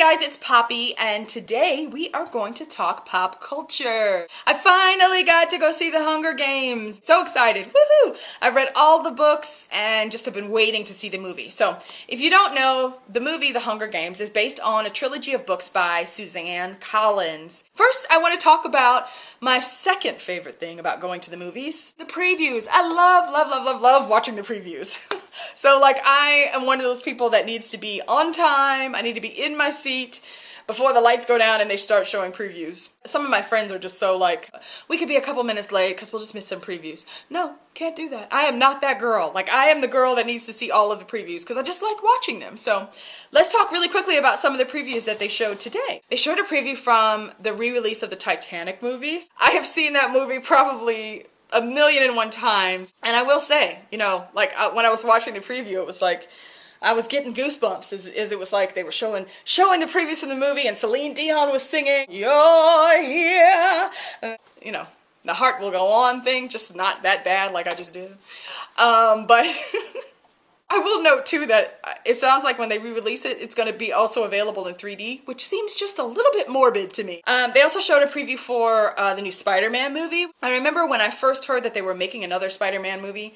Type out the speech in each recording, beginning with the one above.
guys, it's Poppy, and today we are going to talk pop culture. I finally got to go see The Hunger Games. So excited, woohoo! I've read all the books and just have been waiting to see the movie. So, if you don't know, the movie The Hunger Games is based on a trilogy of books by Suzanne Collins. First, I want to talk about my second favorite thing about going to the movies, the previews. I love watching the previews. So, I am one of those people that needs to be on time. I need to be in my seat before the lights go down and they start showing previews. Some of my friends are just so we could be a couple minutes late because we'll just miss some previews. No, can't do that. I am not that girl. I am the girl that needs to see all of the previews because I just like watching them. So, let's talk really quickly about some of the previews that they showed today. They showed a preview from the re-release of the Titanic movies. I have seen that movie probably 1,000,001 times. And I will say, when I was watching the preview, it was I was getting goosebumps as it was they were showing the previews from the movie and Celine Dion was singing, "You're here." The heart will go on thing, just not that bad like I just did. But I will note too that it sounds like when they re-release it, it's going to be also available in 3D, which seems just a little bit morbid to me. They also showed a preview for the new Spider-Man movie. I remember when I first heard that they were making another Spider-Man movie,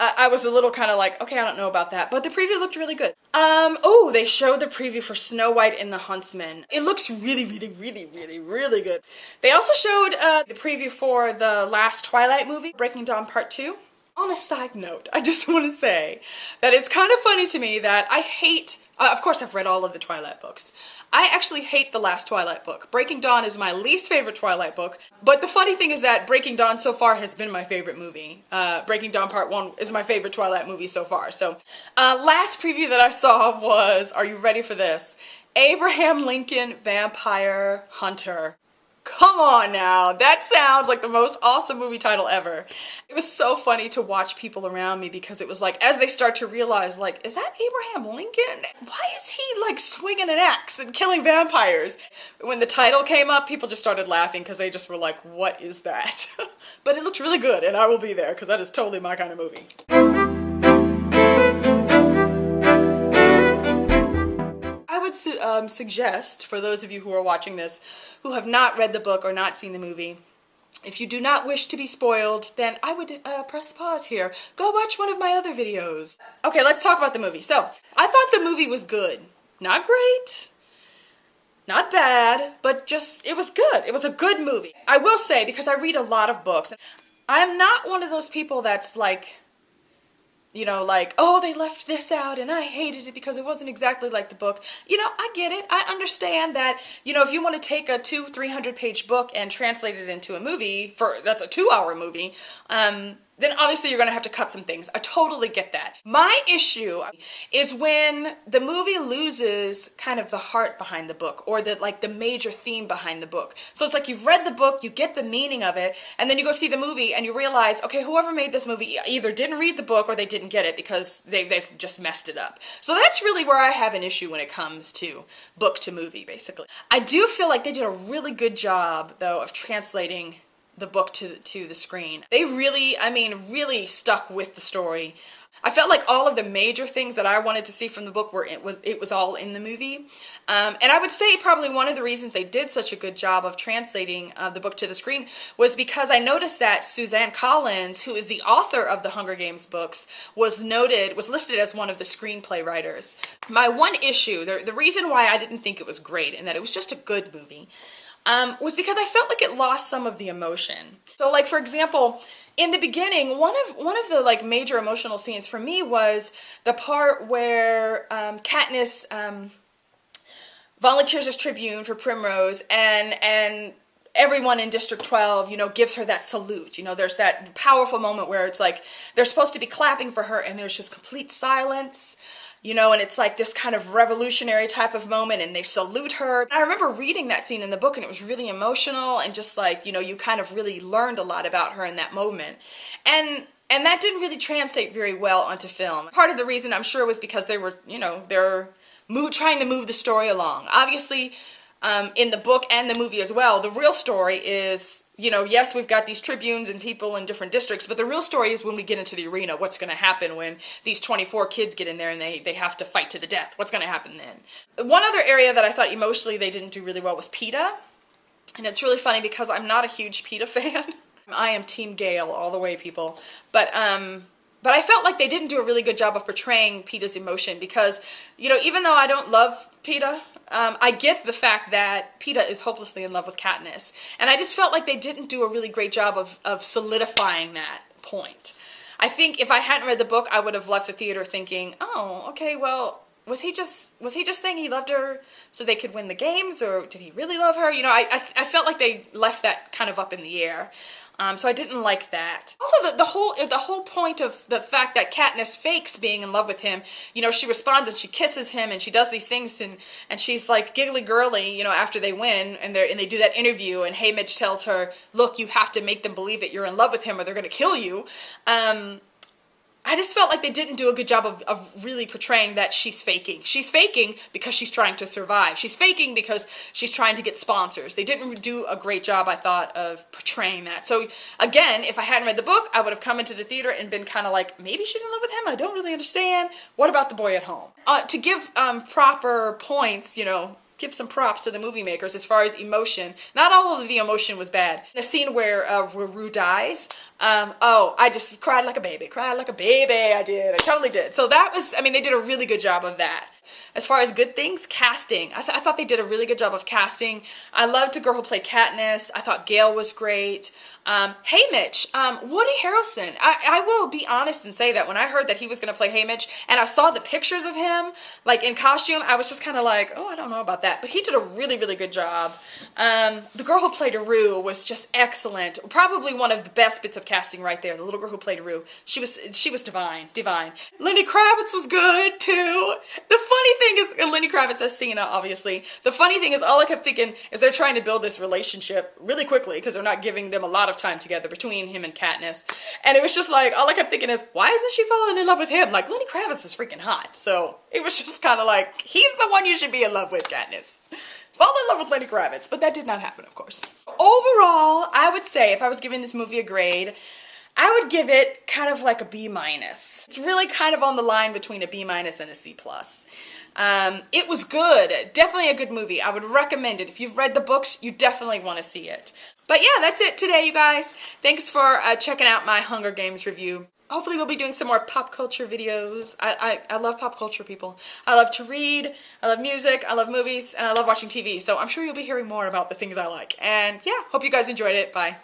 I was a little kind of okay, I don't know about that, but the preview looked really good. They showed the preview for Snow White and the Huntsman. It looks really good. They also showed the preview for the last Twilight movie, Breaking Dawn Part 2. On a side note, I just want to say that it's kind of funny to me that I hate, of course I've read all of the Twilight books. I actually hate the last Twilight book. Breaking Dawn is my least favorite Twilight book, but the funny thing is that Breaking Dawn so far has been my favorite movie. Breaking Dawn Part 1 is my favorite Twilight movie so far. So, last preview that I saw was, are you ready for this? Abraham Lincoln Vampire Hunter. Come on now, that sounds like the most awesome movie title ever. It was so funny to watch people around me because it was as they start to realize, is that Abraham Lincoln? Why is he swinging an axe and killing vampires? When the title came up, people just started laughing because they just were what is that? But it looked really good and I will be there because that is totally my kind of movie. Suggest, for those of you who are watching this, who have not read the book or not seen the movie, if you do not wish to be spoiled, then I would press pause here. Go watch one of my other videos. Okay, let's talk about the movie. So, I thought the movie was good. Not great, not bad, but it was good. It was a good movie. I will say, because I read a lot of books, I'm not one of those people that's oh, they left this out and I hated it because it wasn't exactly like the book. I get it. I understand that, if you want to take a 200-300 page book and translate it into a movie, that's a 2-hour movie, then obviously you're going to have to cut some things. I totally get that. My issue is when the movie loses kind of the heart behind the book or the major theme behind the book. So it's you've read the book, you get the meaning of it, and then you go see the movie and you realize, okay, whoever made this movie either didn't read the book or they didn't get it because they've just messed it up. So that's really where I have an issue when it comes to book to movie, basically. I do feel like they did a really good job, though, of translating the book to the screen. They really stuck with the story. I felt like all of the major things that I wanted to see from the book it was all in the movie. And I would say probably one of the reasons they did such a good job of translating the book to the screen was because I noticed that Suzanne Collins, who is the author of the Hunger Games books, was listed as one of the screenplay writers. My one issue, the reason why I didn't think it was great and that it was just a good movie, was because I felt like it lost some of the emotion. So, for example, in the beginning, one of the major emotional scenes for me was the part where Katniss volunteers as Tribune for Primrose, and everyone in District 12, gives her that salute. There's that powerful moment where it's they're supposed to be clapping for her, and there's just complete silence. And it's this kind of revolutionary type of moment, and they salute her. I remember reading that scene in the book, and it was really emotional, and just you kind of really learned a lot about her in that moment. And that didn't really translate very well onto film. Part of the reason, I'm sure, was because they were, they're trying to move the story along. Obviously, in the book and the movie as well. The real story is, you know, yes, we've got these tribunes and people in different districts, but the real story is when we get into the arena, what's going to happen when these 24 kids get in there and they have to fight to the death. What's going to happen then? One other area that I thought emotionally they didn't do really well was Peeta. And it's really funny because I'm not a huge Peeta fan. I am Team Gale all the way, people. But I felt like they didn't do a really good job of portraying Peeta's emotion because, you know, even though I don't love Peeta, I get the fact that Peeta is hopelessly in love with Katniss. And I just felt like they didn't do a really great job of solidifying that point. I think if I hadn't read the book, I would have left the theater thinking, oh, okay, well, was he just saying he loved her so they could win the games, or did he really love her? You know, I felt like they left that kind of up in the air. So I didn't like that. Also, the whole point of the fact that Katniss fakes being in love with him, you know, she responds and she kisses him and she does these things and she's like giggly girly, you know, after they win and they do that interview and Haymitch tells her, look, you have to make them believe that you're in love with him or they're going to kill you. I just felt like they didn't do a good job of really portraying that she's faking. She's faking because she's trying to survive. She's faking because she's trying to get sponsors. They didn't do a great job, I thought, of portraying that. So, again, if I hadn't read the book, I would have come into the theater and been kind of like, maybe she's in love with him? I don't really understand. What about the boy at home? To give proper points, you know, give some props to the movie makers as far as emotion. Not all of the emotion was bad. The scene where Rue dies, I just cried like a baby. Cried like a baby, I did. I totally did. So that was, I mean, they did a really good job of that. As far as good things, casting. I thought they did a really good job of casting. I loved the girl who played Katniss. I thought Gale was great. Haymitch, Woody Harrelson. I will be honest and say that when I heard that he was going to play Haymitch and I saw the pictures of him, like in costume, I was just kind of like, oh, I don't know about that. But he did a really, really good job. The girl who played Rue was just excellent. Probably one of the best bits of casting right there. The little girl who played Rue. She was divine. Lenny Kravitz was good too. The funny thing is, Lenny Kravitz as Cena, obviously. The funny thing is, all I kept thinking is they're trying to build this relationship really quickly because they're not giving them a lot of time together between him and Katniss. And it was just like, all I kept thinking is, why isn't she falling in love with him? Like, Lenny Kravitz is freaking hot. So it was just kind of like, he's the one you should be in love with, Katniss. Fall in love with Lenny Kravitz. But that did not happen, of course. Overall, I would say, if I was giving this movie a grade, I would give it kind of like a B-. It's really kind of on the line between a B- and a C+. It was good. Definitely a good movie. I would recommend it. If you've read the books, you definitely want to see it. But yeah, that's it today, you guys. Thanks for checking out my Hunger Games review. Hopefully we'll be doing some more pop culture videos. I love pop culture, people. I love to read, I love music, I love movies, and I love watching TV. So I'm sure you'll be hearing more about the things I like. And yeah, hope you guys enjoyed it. Bye.